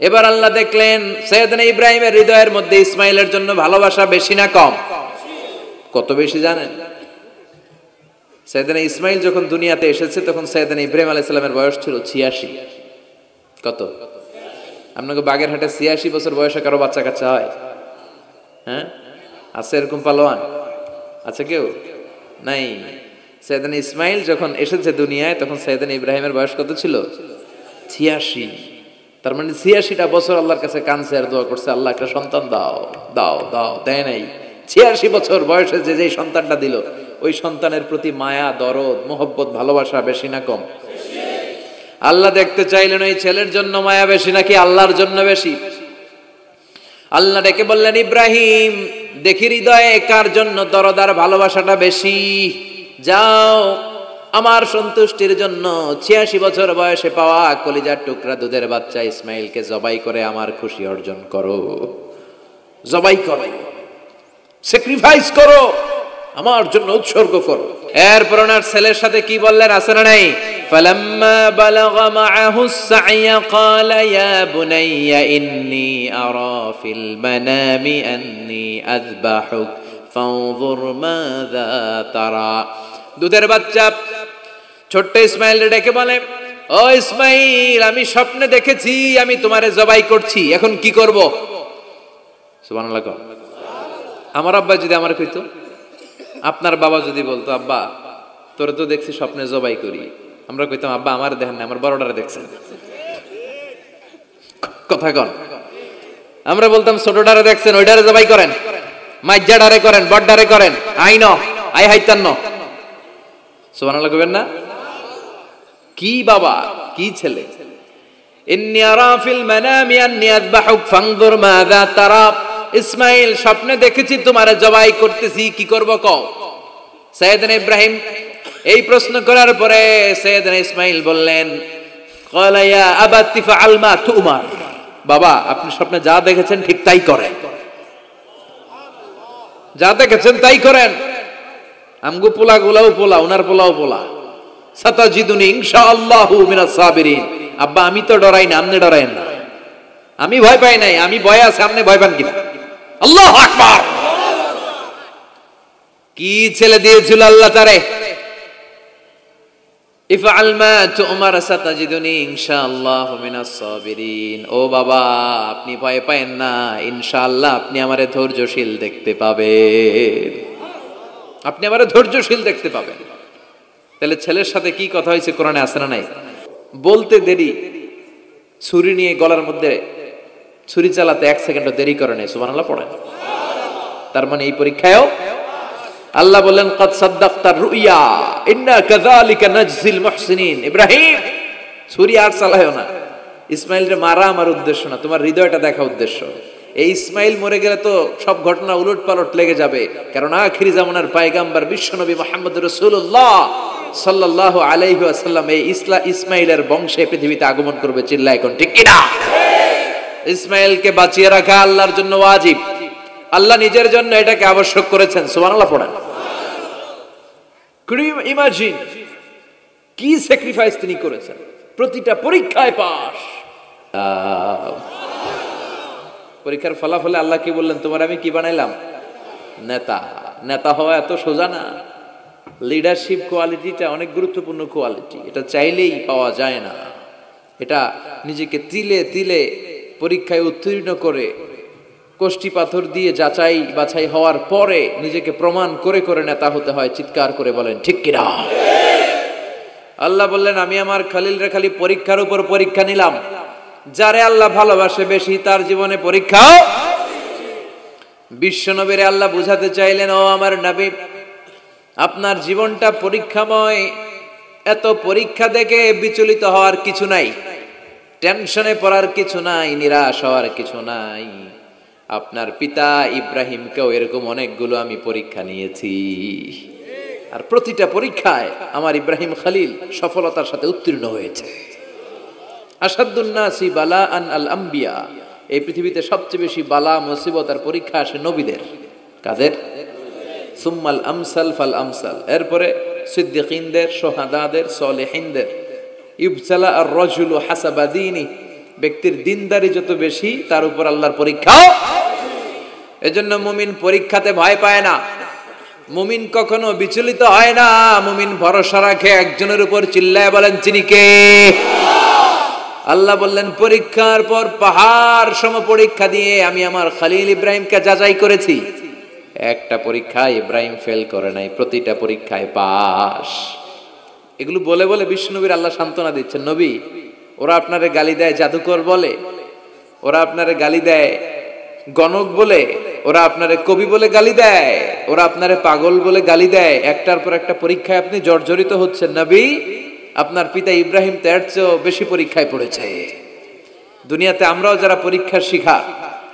এবার আল্লাহ দেখলেন সৈয়দনা ইব্রাহিমের হৃদয়ের মধ্যে ইসমাইলের জন্য ভালোবাসা বেশি না কম? কত বেশি জানেন? সৈয়দনা ইসমাইল যখন দুনিয়াতে এসেছে তখন সৈয়দনা ইব্রাহিম আলাইহিস সালামের বয়স ছিল 86। কত? আপনাকে বাগেরহাটে 86 বছর বয়সে কারো বাচ্চা কাচ্চা হয়? হ্যাঁ, আছে এরকম পালোয়ান? আছে কেউ? নাই। সৈয়দনা ইসমাইল যখন এসেছে দুনিয়ায় তখন সৈয়দনা ইব্রাহিমের বয়স কত ছিল? 86। তার মানে 86টা বছর আল্লাহর কাছে কাঁদছে আর দোয়া করছে, আল্লাহ একটা সন্তান দাও দাও দাও, দেয় নাই। 86 বছর বয়সে যে সন্তানটা দিল, ওই সন্তানের প্রতি মায়া, দরদ, মোহব্বত, ভালোবাসা বেশি না কম? আল্লাহ দেখতে চাইলেন ওই ছেলের জন্য মায়া বেশি নাকি আল্লাহর জন্য বেশি। আল্লাহ ডেকে বললেন, ইব্রাহিম দেখি হৃদয়ে কার জন্য দরদ আর ভালোবাসাটা বেশি। যাও আমার সন্তুষ্টির জন্য 86 বছর বয়সে পাওয়া কলিজার টুকরা দুধের বাচ্চা ইসমাইলকে জবাই করে আমার খুশি অর্জন করো। জবাই করো, স্যাক্রিফাইস করো, আমার জন্য উৎসর্গ করো। এরপর ওনার ছেলের সাথে কি বললেন আছে না নাই? ফালাম্মা বালাগা মাআহু সাইয়া ক্বালা ইয়া বুনাইয়া ইন্নী আরা ফিল মানামি আন্নী আযবাহুক ফানজুর মাযা তারা। দুধের বাচ্চা ছোট্ট ইসমাইল ডেকে বলে, ও ইসমাইল, আমি স্বপ্নে দেখেছি আমি তোমারে জবাই করছি, এখন কি করব? সুবহানাল্লাহ। আমার আব্বা যদি আমার কইতো, আপনার বাবা যদি বলতো, আব্বা তোরে তো দেখছি স্বপ্নে জবাই করি, আমরা কইতাম, আব্বা আমার দেখেন না, আমার বড়টারে দেখছেন। কথা কন। আমরা বলতাম, ছোটটারে দেখছেন, ওইটারে জবাই করেন, মাইজ্জাডারে করেন, বড়ডারে করেন, আইন আই হাইতান্ন। সুবহানাল্লাহ কইবেন না? কি বাবা, কি ছেলে! ইন্নী আরা ফিল মানামি আন্নী আযবাহুক ফানজুর মাযা তারা। ইসমাইল স্বপ্নে দেখেছি তোমারে জবাই করতেছি, কি করব কও? সাইয়েদনা ইব্রাহিম এই প্রশ্ন করার পরে সাইয়েদনা ইসমাইল বললেন, ক্বালা ইয়া আবাতি ফাআল মা তুমার। বাবা আপনি স্বপ্নে যা দেখেছেন ঠিক তাই করেন, যা দেখেছেন তাই করেন। আমগো পোলাগুলাও পোলা, ওনার পোলাও পোলা। সাতাজিদুনি ইনশাআল্লাহু মিনাস সাবিরিন। আব্বা আমি তো ডরাই না, আপনি ডরায়েন না। আমি ভয় পাই নাই, আমি ভয় আছে, আপনি ভয় পান কিনা? আল্লাহু আকবার। কি ছেলে দিয়েছিল আল্লাহ তারে! ইফআল মা তুমার সাতাজিদুনি ইনশাআল্লাহু মিনাস সাবিরিন। ও বাবা আপনি ভয় পায়েন না, ইনশাআল্লাহ আপনি আমারে ধৈর্যশীল দেখতে পাবেন, আপনি আমারে ধৈর্যশীল দেখতে পাবেন। তাহলে ছেলের সাথে কি কথা হয়েছে কোরআনে আছে না নাই? বলতে দেরি, ছুরি নিয়ে গলার মধ্যে ছুরি চালাতে 1 সেকেন্ডও দেরি করে নাই। সুবহানাল্লাহ পড়েন। তার মানে এই পরীক্ষায়ও আল্লাহ বলেন, ক্বাদ সাদ্দাকতার রুইয়া ইন্না কাযালিকা নাজজিল মুহসিনিন। ইব্রাহিম ছুরি আর চালায়ও না। ইসমাইলকে মারা আমার উদ্দেশ্য না, তোমার হৃদয়টা দেখা উদ্দেশ্য। এই ইসমাইল মরে গেলে তো সব ঘটনা উলটপালট লেগে যাবে, কারণ আখিরি জামানার পয়গম্বর বিশ্বনবী মুহাম্মদ রাসূলুল্লাহ সাল্লাল্লাহু আলাইহি ওয়াসাল্লাম এই ইসমাইলের বংশে পৃথিবীতে আগমন করবে। চিল্লায় কোন ঠিক কিনা? ইসমাইলকে বাঁচিয়ে রাখা আল্লাহর জন্য ওয়াজিব, আল্লাহ নিজের জন্য এটাকে আবশ্যক করেছেন। সুবহানাল্লাহ পড়েন। কুড ইউ ইমাজিন কি স্যাক্রিফাইস তিনি করেছেন, প্রতিটা পরীক্ষায় পাস। পরীক্ষার ফলাফলে আল্লাহ কি বললেন, তোমার আমি কি বানাইলাম? নেতা। নেতা হওয়া এত সোজা না। লিডারশিপ কোয়ালিটিটা অনেক গুরুত্বপূর্ণ কোয়ালিটি, এটা চাইলেই পাওয়া যায় না। এটা নিজেকে তিলে তিলে পরীক্ষায় উত্তীর্ণ করে, কষ্টি পাথর দিয়ে যাচাই বাছাই হওয়ার পরে নিজেকে প্রমাণ করে করে নেতা হতে হয়। চিৎকার করে বলেন ঠিক কিনা? আল্লাহ বললেন, আমি আমার খলিলরে খালি পরীক্ষার উপর পরীক্ষা নিলাম। যারে আল্লাহ ভালোবাসে বেশি তার জীবনে পরীক্ষাও। বিশ্বনবীরে আল্লাহ বুঝাতে চাইলেন, ও আমার নবী, আপনার জীবনটা পরীক্ষাময়। এত পরীক্ষা দেখে বিচলিত হওয়ার কিছু নাই, টেনশনে পড়ার কিছু নাই, নিরাশ হওয়ার কিছু নাই। আপনার পিতা ইব্রাহিমকেও এরকম অনেকগুলো আমি পরীক্ষা নিয়েছি, আর প্রতিটা পরীক্ষায় আমার ইব্রাহিম খলিল সফলতার সাথে উত্তীর্ণ হয়েছে। আসাদুন নাসি বালাআন আল আম্বিয়া। এই পৃথিবীতে সবচেয়ে বেশি বালা, মুসিবত আর পরীক্ষা আসে নবীদের। কাদের? সুম্মাল আমসাল ফাল আমসাল। এরপরে সিদ্দিকিনদের, শুহাদাদের, সালেহিনদের। ইবতালা আর রাজুলু হাসাবা দীনি। ব্যক্তির দিনদারি যত বেশি তার উপর আল্লাহর পরীক্ষাও। এজন্য মুমিন পরীক্ষাতে ভয় পায় না, মুমিন কখনো বিচলিত হয় না, মুমিন ভরসা রাখে একজনের উপর। চিল্লায় বলেন তিনি কে? আল্লাহ বললেন পরীক্ষার পর পাহাড় সম পরীক্ষা দিয়ে আমি আমার খলিল ইব্রাহিমকে যাচাই করেছি। একটা পরীক্ষায় ইব্রাহিম ফেল করে নাই, প্রতিটা পরীক্ষায় পাস। এগুলো বলে বলে বিষ্ণুনবীর আল্লাহ সান্ত্বনা দিচ্ছেন, নবী ওরা আপনারে গালি দেয় জাদুকর বলে, ওরা আপনারে গালি দেয় গণক বলে, ওরা আপনারে কবি বলে গালি দেয়, ওরা আপনারে পাগল বলে গালি দেয়, একটার পর একটা পরীক্ষায় আপনি জর্জরিত হচ্ছেন। নবী আপনার পিতা ইব্রাহিম তার চেয়েও বেশি পরীক্ষায় পড়েছে। দুনিয়াতে আমরাও যারা পরীক্ষার শিখা,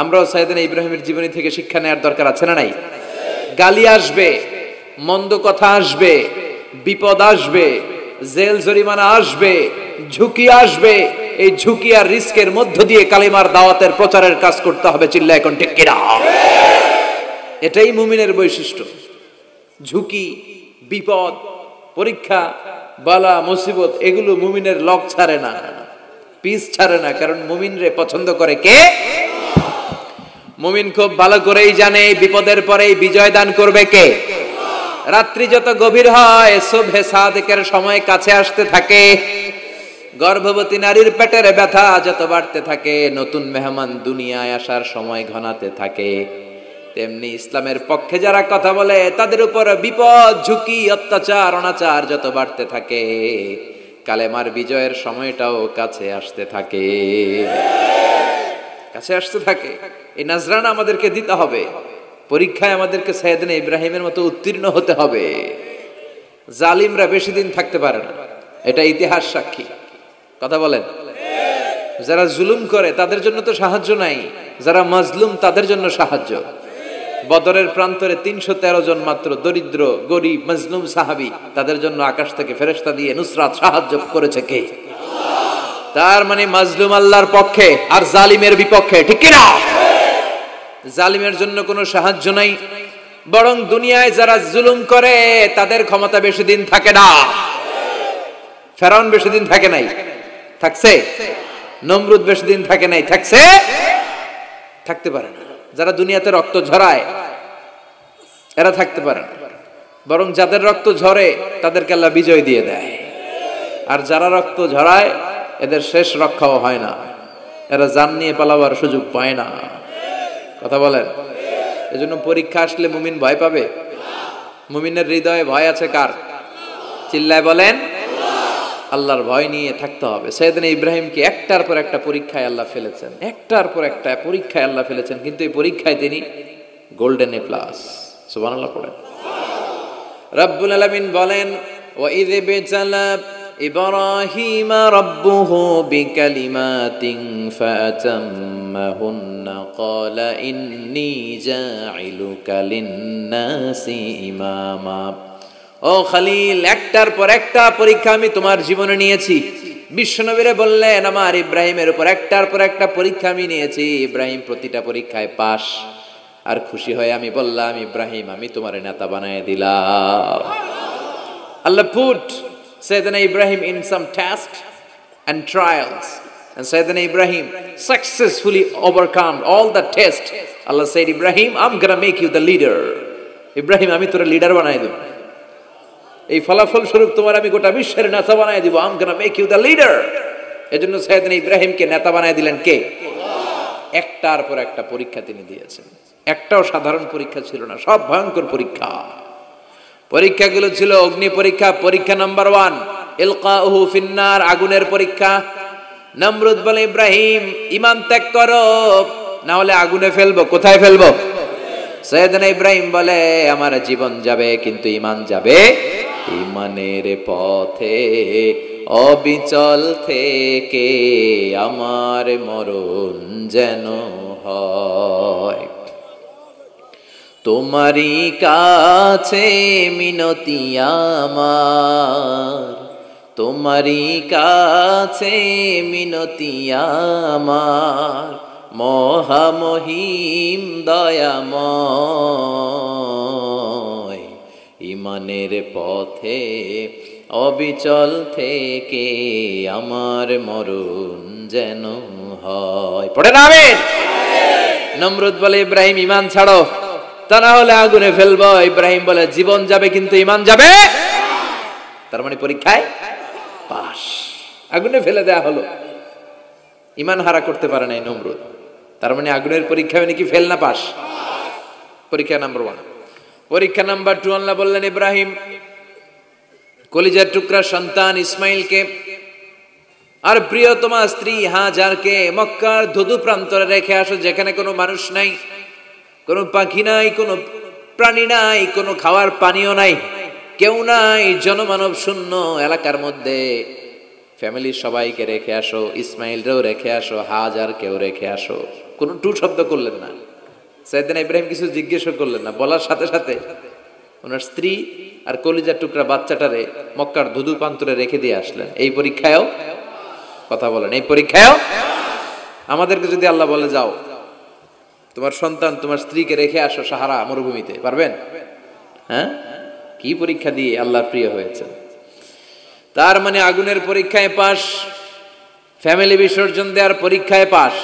আমরাও সাইয়েদনা ইব্রাহিমের জীবনী থেকে শিক্ষা নেওয়ার দরকার আছে না নাই? গালি আসবে, মন্দ কথা আসবে, বিপদ আসবে, জেল জরিমানা আসবে, ঝুঁকি আসবে। এই ঝুঁকি আর রিস্কের মধ্য দিয়ে কালিমার দাওয়াতের প্রচারের কাজ করতে হবে। চিল্লা এখন ঠিক কিনা? এটাই মুমিনের বৈশিষ্ট্য। ঝুঁকি, বিপদ, পরীক্ষা, বালা, মুসিবত এগুলো মুমিনের লক ছাড়ে না, পিস ছাড়ে না। কারণ মুমিনরে পছন্দ করে কে? মুমিন খুব ভালো করেই জানে বিপদের পরেই বিজয় দান করবে কে। রাত্রি যত গভীর হয় সুবহে সাদেকের সময় কাছে আসতে থাকে, গর্ভবতী নারীর পেটের ব্যথা যত বাড়তে থাকে, নতুন মেহমান দুনিয়ায় আসার সময় ঘনাতে থাকে, তেমনি ইসলামের পক্ষে যারা কথা বলে তাদের উপর বিপদ, ঝুঁকি, অত্যাচার, অনাচার যত বাড়তে থাকে, কালেমার বিজয়ের সময়টাও কাছে আসতে থাকে, কাছে আসতে থাকে। এই নাজরানা আমাদেরকে দিতে হবে। পরীক্ষায় আমাদেরকে সাইয়েদনা ইব্রাহিমের মতো উত্তীর্ণ হতে হবে। জালিমরা বেশি দিন থাকতে পারে না, এটা ইতিহাস সাক্ষী। কথা বলেন? যারা জুলুম করে তাদের জন্য তো সাহায্য নাই, যারা মাজলুম তাদের জন্য সাহায্য। বদরের প্রান্তরে ৩১৩ জন মাত্র দরিদ্র, গরিব, মাজলুম সাহাবী, তাদের জন্য আকাশ থেকে ফেরেশতা দিয়ে নুসরাত সাহায্য করেছে কে? তার মানে মাজলুম আল্লাহর পক্ষে আর জালিমের বিপক্ষে, ঠিক কি না? জালিমের জন্য কোনো সাহায্য নাই, বরং দুনিয়ায় যারা জুলুম করে তাদের ক্ষমতা বেশি দিন থাকে না। ফেরাউন বেশি দিন থাকে নাই, থাকছে? নমরুদ বেশি দিন থাকে নাই, থাকছে? থাকতে পারে না। যারা দুনিয়াতে রক্ত ঝরায় এরা থাকতে পারে না, বরং যাদের রক্ত ঝরে তাদেরকে আল্লাহ বিজয় দিয়ে দেয়। আর যারা রক্ত ঝরায় এদের শেষ রক্ষাও হয় না, এরা জান নিয়ে পালাবার সুযোগ পায় না। কথা বলেন? এজন্য পরীক্ষা আসলে মুমিন ভয় পাবে? মুমিনের হৃদয়ে ভয় আছে কার? চিল্লায় বলেন। আল্লাহর ভয় নিয়ে থাকতে হবে। সাইয়েদনা ইব্রাহিমকে একটার পর একটা পরীক্ষায় আল্লাহ ফেলেছেন, একটার পর একটা পরীক্ষায় আল্লাহ ফেলেছেন, কিন্তু এই পরীক্ষায় তিনি গোল্ডেন এ প্লাস। সুবহানাল্লাহ পড়েন। রব্বুল আলামিন বলেন, ওয়া ইয বিতালা ইব্রাহিম রাব্বুহু বিকালিমাতিন ফাতাম্মাহুন্না ক্বালা ইন্নী জাইলুকা লিন-নাসি ইমামা। ও খলিল, একটার পর একটা পরীক্ষা আমি তোমার জীবনে নিয়েছি। বিশ্বনবীরে বললেন আমার ইব্রাহিমের উপর একটার পর একটা পরীক্ষা আমি নিয়েছি, ইব্রাহিম প্রতিটা পরীক্ষায় পাস। আর খুশি হয়ে আমি বললাম, ইব্রাহিম আমি তোমার নেতা বানায় দিলাম। আল্লাহ put Sayyidina Ibrahim in some tests and trials, and Sayyidina Ibrahim successfully overcome all the tests. Allah said, Ibrahim, I'm gonna make you the leader. Ibrahim আমি তোর লিডার বানাই দেব, এই ফলাফল স্বরূপ তোমার আমি গোটা বিশ্বের নেতা বানাই দিব। I'm gonna make you the leader. এজন্য সাইয়েদনা ইব্রাহিমকে নেতা বানাই দিলেন কে? একটার পর একটা পরীক্ষা তিনি দিয়েছেন। একটাও সাধারণ পরীক্ষা ছিল না, সব ভয়ঙ্কর পরীক্ষা। পরীক্ষাগুলো ছিল অগ্নি পরীক্ষা। পরীক্ষা নাম্বার 1 ইলকাউহু ফিন্নার, আগুনের পরীক্ষা। নমরুদ বলে, ইব্রাহিম ঈমান ত্যাগ করো, না হলে আগুনে ফেলবো। কোথায় ফেলবো? সাইয়েদনা ইব্রাহিম বলে, আমার জীবন যাবে কিন্তু ঈমান যাবে। ঈমানের পথে অবিচল থেকে আমার মরণ যেন হয়। তোমারই কাছে মিনতি আমার, তোমারই কাছে মিনতি আমার, মহামহিম দয়াময়। ঈমানের পথে অবিচল থেকে আমার মরণ যেন হয়। পড়ে না আমিন। নমরুদ বলে ইব্রাহিম ঈমান ছাড়ো, তা না হলে আগুনে ফেলবো। ইব্রাহিম বলে জীবন যাবে কিন্তু ঈমান যাবে। তার মানে পরীক্ষায় পাস, আগুনে ফেলে দেয়া হলো, ঈমান হারা করতে পারে নাই নমরুদ। তার মানে আগুনের পরীক্ষায় নাকি ফেল না পাস। পরীক্ষা নাম্বার 1। পরীক্ষা নাম্বার 2 আল্লাহ বললেন ইব্রাহিম কলিজার টুকরা সন্তান ইসমাইলকে আর প্রিয়তমা স্ত্রী হাজারকে মক্কার ধুধু প্রান্তরে রেখে আসো, যেখানে কোনো মানুষ নাই, কোনো পাখি নাই, কোনো প্রাণী নাই, কোনো খাওয়ার পানিও নাই, কেউ নাই, জনমানব শূন্য এলাকার মধ্যে ফ্যামিলির সবাইকে রেখে আসো, ইসমাইলরেও রেখে আসো, হাজারকেও রেখে আসো। কোনো টু শব্দ করলেন না, সাইয়েদনা ইব্রাহিম কিছু জিজ্ঞেসও করলেন না, বলার সাথে সাথে ওনার স্ত্রী আর কলিজার টুকরা বাচ্চাটারে মক্কার ধুধু প্রান্তরে রেখে দিয়ে আসলেন। এই পরীক্ষায়ও কথা বলেন, এই পরীক্ষায়ও আমাদেরকে যদি আল্লাহ বলে যাও তোমার সন্তান তোমার স্ত্রীকে রেখে আসো সাহারা মরুভূমিতে, পারবেন? হ্যাঁ, কি পরীক্ষা দিয়ে আল্লাহর প্রিয় হয়েছে। তার মানে আগুনের পরীক্ষায় পাস, ফ্যামিলি বিসর্জন দেওয়ার পরীক্ষায় পাস,